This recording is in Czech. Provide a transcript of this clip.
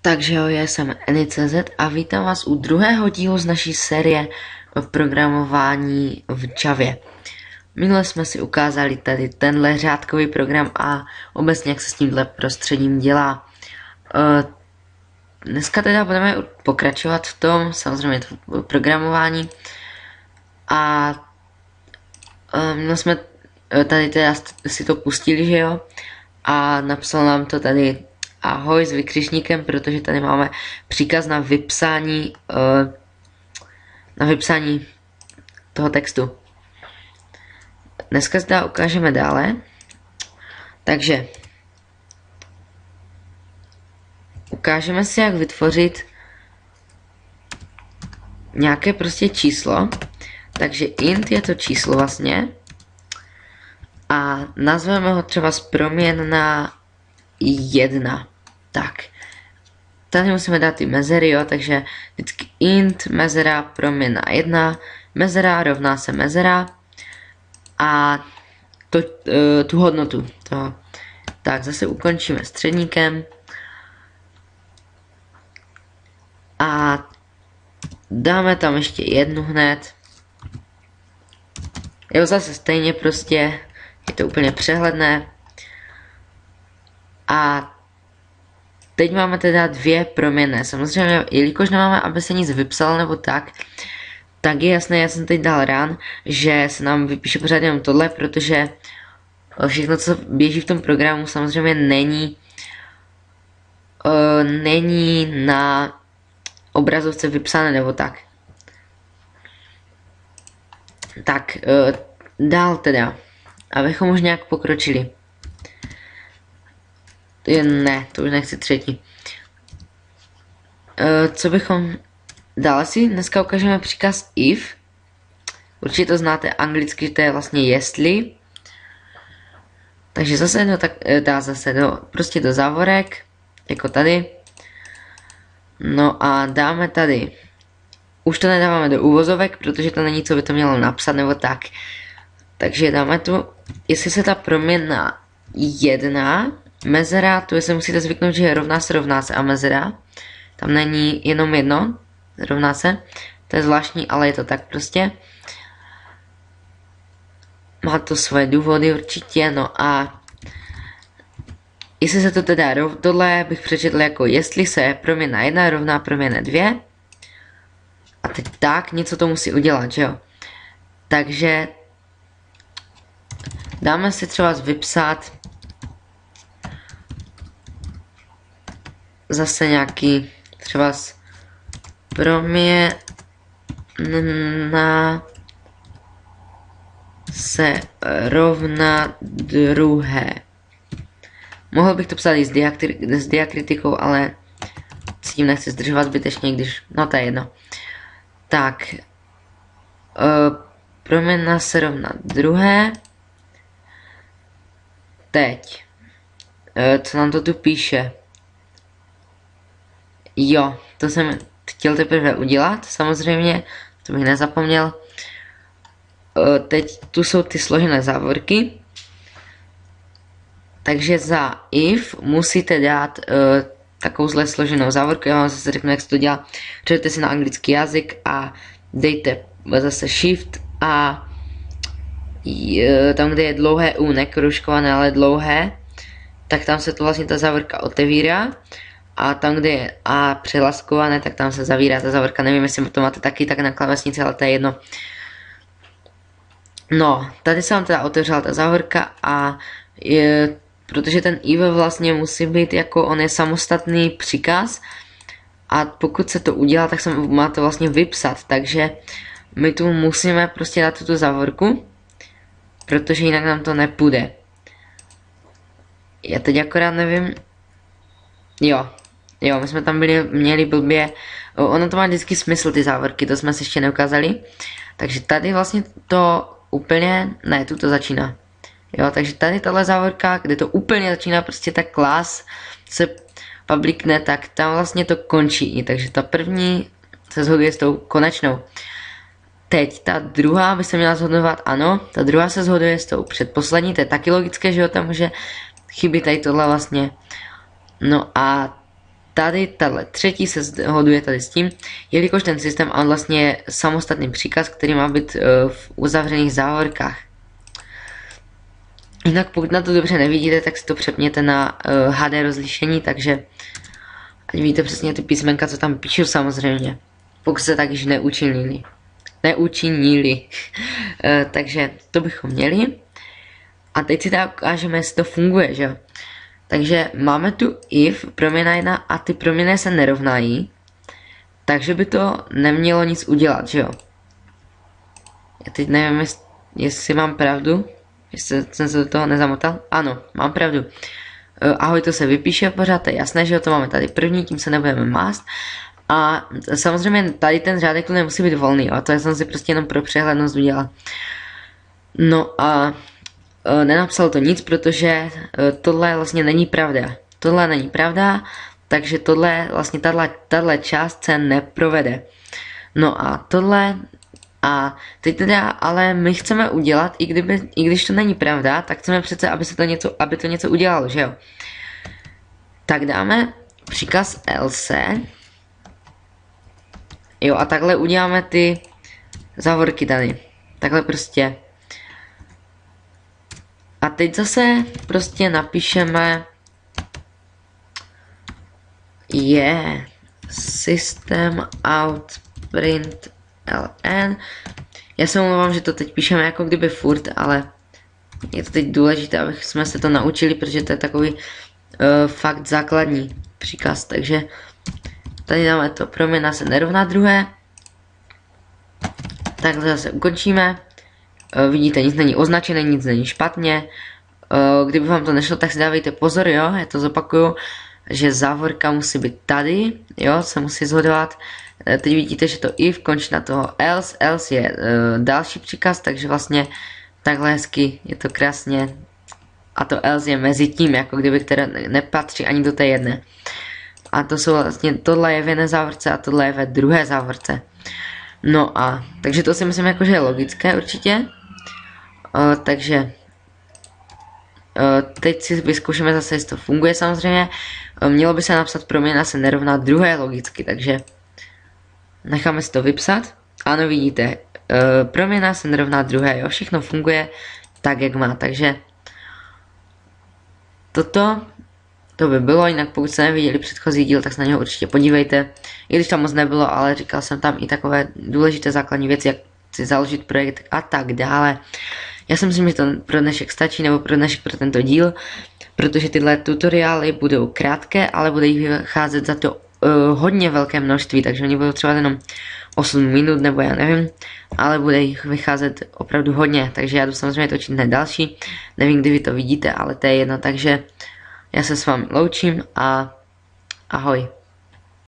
Takže jo, já jsem Eny.cz a vítám vás u druhého dílu z naší série o programování v Javě. Minule jsme si ukázali tady tenhle řádkový program a obecně jak se s tímhle prostředím dělá. Dneska teda budeme pokračovat v tom, samozřejmě v programování a minule jsme tady teda si to pustili, že jo, a napsal nám to tady ahoj s vykřičníkem, protože tady máme příkaz na vypsání toho textu. Dneska zde ukážeme dále. Takže ukážeme si, jak vytvořit nějaké prostě číslo. Takže int je to číslo vlastně. A nazveme ho třeba proměn na 1. Tak. Tady musíme dát ty mezery, jo, takže vždycky int mezera proměn na 1, mezera rovná se mezera a tu hodnotu toho. Tak zase ukončíme středníkem a dáme tam ještě jednu hned. Jo, zase stejně prostě, je to úplně přehledné. A teď máme teda dvě proměnné. Samozřejmě, jelikož nemáme, aby se nic vypsalo nebo tak je jasné, já jsem teď dal run, že se nám vypíše pořád jenom tohle, protože všechno, co běží v tom programu, samozřejmě není na obrazovce vypsané nebo tak. Tak, dál teda, abychom už nějak pokročili. Ne, to už nechci třetí. Co bychom... Dále si dneska ukážeme příkaz if. Určitě to znáte anglicky, to je vlastně jestli. Takže zase prostě do závorek, jako tady. No a dáme tady. Už to nedáváme do uvozovek, protože to není, co by to mělo napsat nebo tak. Takže dáme tu, jestli se ta proměna 1, mezera, to se musíte zvyknout, že je rovná se a mezera. Tam není jenom jedno, rovná se. To je zvláštní, ale je to tak prostě. Má to svoje důvody určitě, no a jestli se to teda tohle bych přečetl jako jestli se proměna 1 rovná proměna 2. A teď tak, něco to musí udělat, že jo. Takže dáme si třeba vypsat zase nějaký třeba proměna se rovna druhé. Mohl bych to psát i s diakritikou, ale s tím nechci zdržovat zbytečně, když, no to je jedno. Tak, proměna se rovna druhé. Teď, co nám to tu píše? Jo, to jsem chtěl teprve udělat, samozřejmě, to bych nezapomněl. Teď tu jsou ty složené závorky. Takže za if musíte dát takovouhle složenou závorku. Já vám zase řeknu, jak se to dělá. Přejdete si na anglický jazyk a dejte zase shift a tam, kde je dlouhé U, nekroužkované, ale dlouhé, tak tam se to vlastně ta závorka otevírá. A tam, kde je A přehlaskované, tak tam se zavírá ta závorka. Nevím, jestli to máte taky tak na klávesnici, ale to je jedno. No, tady se vám teda otevřela ta závorka a protože ten if vlastně musí být jako, on je samostatný příkaz a pokud se to udělá, tak se má to vlastně vypsat, takže my tu musíme prostě dát tu závorku, protože jinak nám to nepůjde. Já teď akorát nevím, jo, my jsme tam měli blbě, ono to má vždycky smysl ty závorky, to jsme si ještě neukázali, takže tady vlastně to úplně, ne, tu to začíná. Jo, takže tady tahle závorka, kde to úplně začíná, prostě ta class se publikne, tak tam vlastně to končí. Takže ta první se shoduje s tou konečnou. Teď ta druhá by se měla shodovat, ano, ta druhá se shoduje s tou předposlední, to je taky logické, že jo, tam může chybět tady tohle vlastně. No a tady tahle třetí se shoduje tady s tím, jelikož ten systém má vlastně je samostatný příkaz, který má být v uzavřených závorkách. Jinak pokud na to dobře nevidíte, tak si to přepněte na HD rozlišení, takže ať vidíte přesně ty písmenka, co tam píšu samozřejmě. Pokud se tak již neučinili. Takže to bychom měli. A teď si tak ukážeme, jestli to funguje, že jo. Takže máme tu if, proměna 1 a ty proměny se nerovnají. Takže by to nemělo nic udělat, že jo. Já teď nevím, jestli mám pravdu. Jestli jsem se do toho nezamotal. Ano, mám pravdu. Ahoj, to se vypíše pořád, to je jasné, že jo, to máme tady první, tím se nebudeme mást. A samozřejmě tady ten řádek tu nemusí být volný, jo, to jsem si prostě jenom pro přehlednost udělal. No a nenapsal to nic, protože tohle vlastně není pravda. Tohle není pravda, takže tohle vlastně tahle část se neprovede. No a tohle a teď teda, ale my chceme udělat, i když to není pravda, tak chceme přece, aby to něco udělalo, že jo? Tak dáme příkaz else. Jo, a takhle uděláme ty závorky tady. Takhle prostě. A teď zase prostě napíšeme system out print ln. Já se omlouvám, že to teď píšeme jako kdyby furt, ale je to teď důležité, aby jsme se to naučili, protože to je takový fakt základní příkaz. Takže tady dáme to, proměna se nerovná druhé. Takhle zase ukončíme. Vidíte, nic není označené, nic není špatně. Kdyby vám to nešlo, tak si dávejte pozor, jo, já to zopakuju, že závorka musí být tady, jo, se musí shodovat. Teď vidíte, že to if končí na toho else je další příkaz, takže vlastně takhle hezky je to krásně. A to else je mezi tím, jako kdyby které nepatří ani do té jedné. A to jsou vlastně, tohle je v jedné závorce a tohle je ve druhé závorce. No a, takže to si myslím jako, že je logické určitě. Takže teď si vyzkoušíme zase, jestli to funguje samozřejmě. Mělo by se napsat proměna se nerovná druhé logicky, takže necháme si to vypsat. Ano, vidíte, proměna se nerovná druhé, jo, všechno funguje tak, jak má, takže to by bylo, jinak pokud jste neviděli předchozí díl, tak se na něho určitě podívejte. I když tam moc nebylo, ale říkal jsem tam i takové důležité základní věci, jak si založit projekt a tak dále. Já si myslím, že to pro dnešek stačí, nebo pro dnešek pro tento díl, protože tyhle tutoriály budou krátké, ale bude jich vycházet za to hodně velké množství, takže oni budou třeba jenom 8 minut, nebo já nevím, ale bude jich vycházet opravdu hodně, takže já jdu samozřejmě točit hned další, nevím, kdy vy to vidíte, ale to je jedno, takže já se s vámi loučím a ahoj.